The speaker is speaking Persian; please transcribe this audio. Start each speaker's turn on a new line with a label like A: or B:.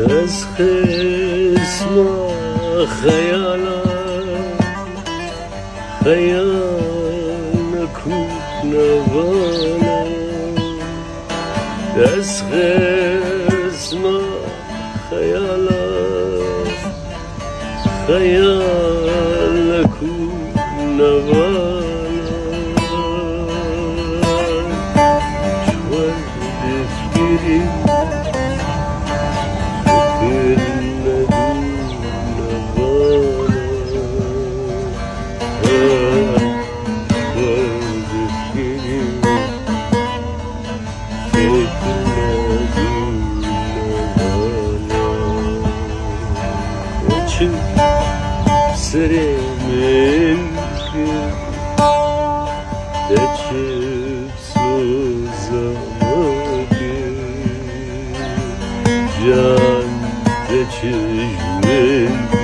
A: از خسم خیالا خیال نکوب نوالا از خسم خیالا خیال نکوب نوالا چون دفگیری Seremin geçip suzamadı can geçişmin